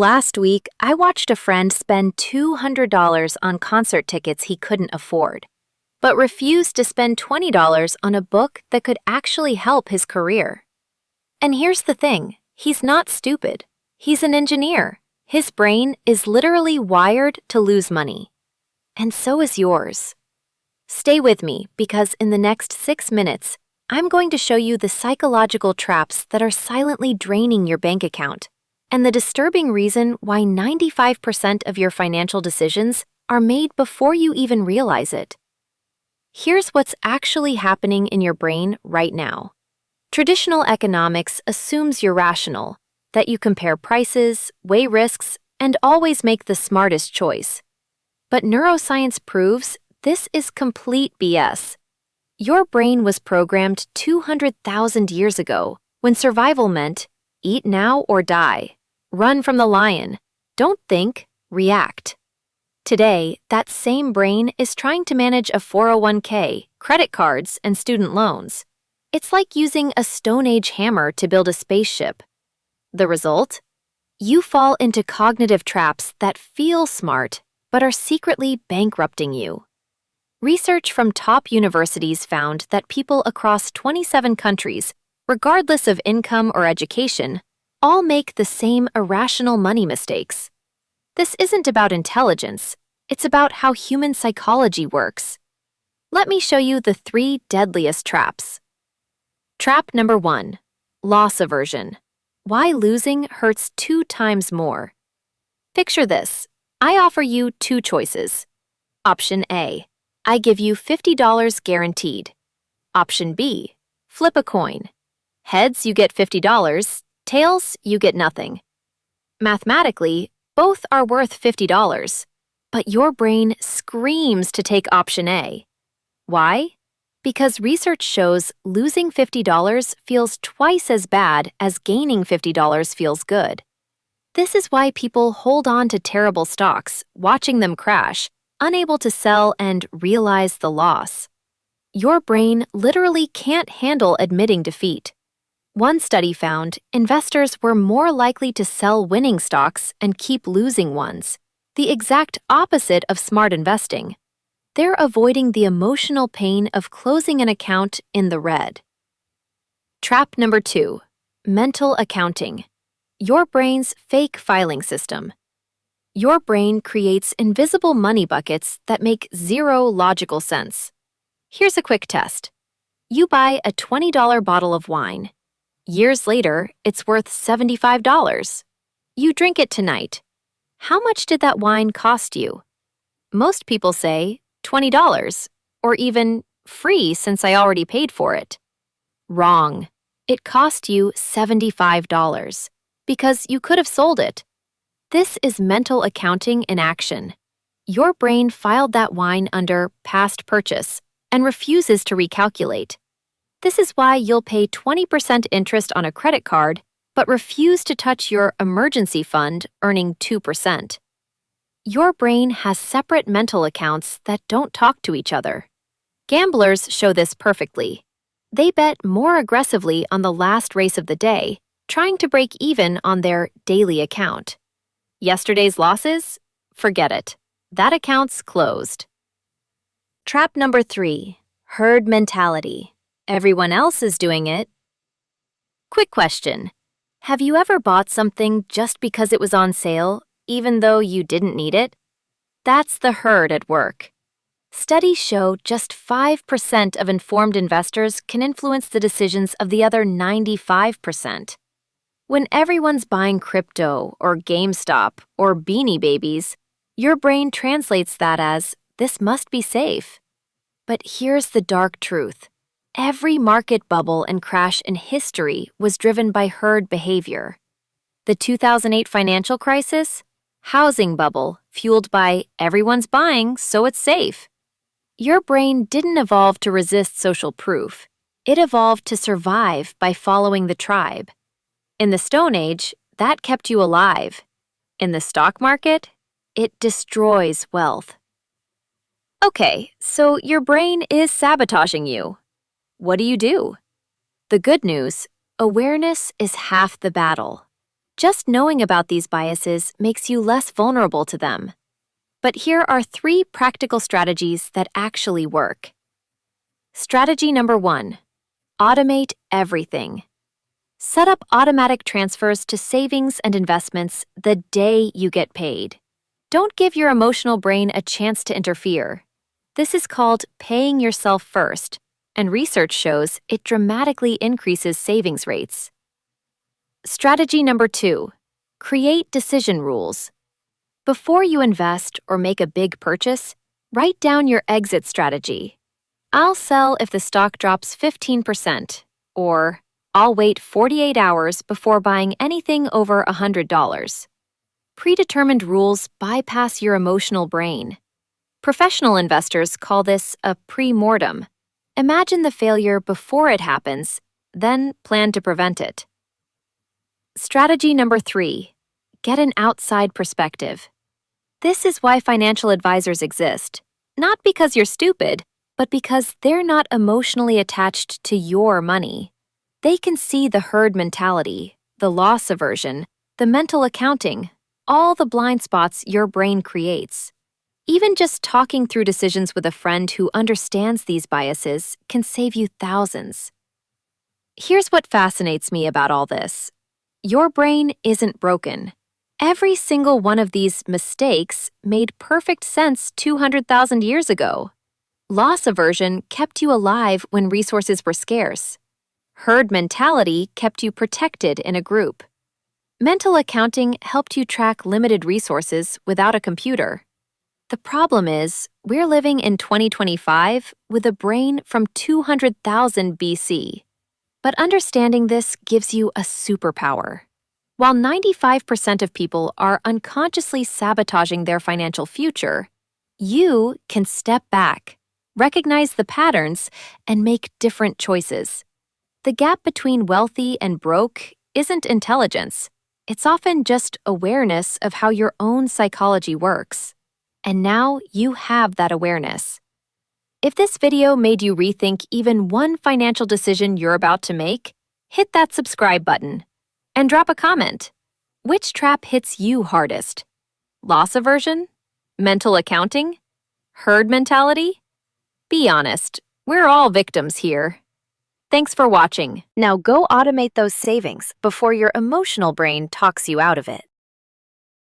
Last week, I watched a friend spend $200 on concert tickets he couldn't afford, but refused to spend $20 on a book that could actually help his career. And here's the thing, he's not stupid. He's an engineer. His brain is literally wired to lose money. And so is yours. Stay with me because in the next 6 minutes, I'm going to show you the psychological traps that are silently draining your bank account, and the disturbing reason why 95% of your financial decisions are made before you even realize it. Here's what's actually happening in your brain right now. Traditional economics assumes you're rational, that you compare prices, weigh risks, and always make the smartest choice. But neuroscience proves this is complete BS. Your brain was programmed 200,000 years ago when survival meant eat now or die, run from the lion, don't think, react. Today, that same brain is trying to manage a 401k, credit cards, and student loans. It's like using a Stone Age hammer to build a spaceship. The result? You fall into cognitive traps that feel smart but are secretly bankrupting you. Research from top universities found that people across 27 countries, regardless of income or education, all make the same irrational money mistakes. This isn't about intelligence, it's about how human psychology works. Let me show you the 3 deadliest traps. Trap number 1, loss aversion. Why losing hurts 2 times more. Picture this. I offer you 2 choices. Option A, I give you $50 guaranteed. Option B, flip a coin. Heads, you get $50. Tails, you get nothing. Mathematically, both are worth $50, but your brain screams to take option A. Why? Because research shows losing $50 feels twice as bad as gaining $50 feels good. This is why people hold on to terrible stocks, watching them crash, unable to sell and realize the loss. Your brain literally can't handle admitting defeat. One study found investors were more likely to sell winning stocks and keep losing ones, the exact opposite of smart investing. They're avoiding the emotional pain of closing an account in the red. Trap number 2, mental accounting. Your brain's fake filing system. Your brain creates invisible money buckets that make 0 logical sense. Here's a quick test. You buy a $20 bottle of wine. Years later, it's worth $75. You drink it tonight. How much did that wine cost you? Most people say $20, or even free since I already paid for it. Wrong. It cost you $75 because you could have sold it. This is mental accounting in action. Your brain filed that wine under past purchase and refuses to recalculate. This is why you'll pay 20% interest on a credit card, but refuse to touch your emergency fund earning 2%. Your brain has separate mental accounts that don't talk to each other. Gamblers show this perfectly. They bet more aggressively on the last race of the day, trying to break even on their daily account. Yesterday's losses? Forget it. That account's closed. Trap number 3, herd mentality. Everyone else is doing it. Quick question. Have you ever bought something just because it was on sale, even though you didn't need it? That's the herd at work. Studies show just 5% of informed investors can influence the decisions of the other 95%. When everyone's buying crypto or GameStop or Beanie Babies, your brain translates that as, this must be safe. But here's the dark truth. Every market bubble and crash in history was driven by herd behavior. The 2008 financial crisis? Housing bubble, fueled by everyone's buying, so it's safe. Your brain didn't evolve to resist social proof. It evolved to survive by following the tribe. In the Stone Age, that kept you alive. In the stock market, it destroys wealth. Okay, so your brain is sabotaging you. What do you do? The good news, awareness is half the battle. Just knowing about these biases makes you less vulnerable to them. But here are 3 practical strategies that actually work. Strategy number 1. Automate everything. Set up automatic transfers to savings and investments the day you get paid. Don't give your emotional brain a chance to interfere. This is called paying yourself first, and research shows it dramatically increases savings rates. Strategy number 2. Create decision rules. Before you invest or make a big purchase, write down your exit strategy. I'll sell if the stock drops 15%, or I'll wait 48 hours before buying anything over $100. Predetermined rules bypass your emotional brain. Professional investors call this a pre-mortem. Imagine the failure before it happens, then plan to prevent it. Strategy number 3. Get an outside perspective. This is why financial advisors exist. Not because you're stupid, but because they're not emotionally attached to your money. They can see the herd mentality, the loss aversion, the mental accounting, all the blind spots your brain creates. Even just talking through decisions with a friend who understands these biases can save you thousands. Here's what fascinates me about all this. Your brain isn't broken. Every single one of these mistakes made perfect sense 200,000 years ago. Loss aversion kept you alive when resources were scarce. Herd mentality kept you protected in a group. Mental accounting helped you track limited resources without a computer. The problem is, we're living in 2025 with a brain from 200,000 BC. But understanding this gives you a superpower. While 95% of people are unconsciously sabotaging their financial future, you can step back, recognize the patterns, and make different choices. The gap between wealthy and broke isn't intelligence. It's often just awareness of how your own psychology works. And now you have that awareness. If this video made you rethink even one financial decision you're about to make, hit that subscribe button and drop a comment. Which trap hits you hardest? Loss aversion? Mental accounting? Herd mentality? Be honest, we're all victims here. Thanks for watching. Now go automate those savings before your emotional brain talks you out of it.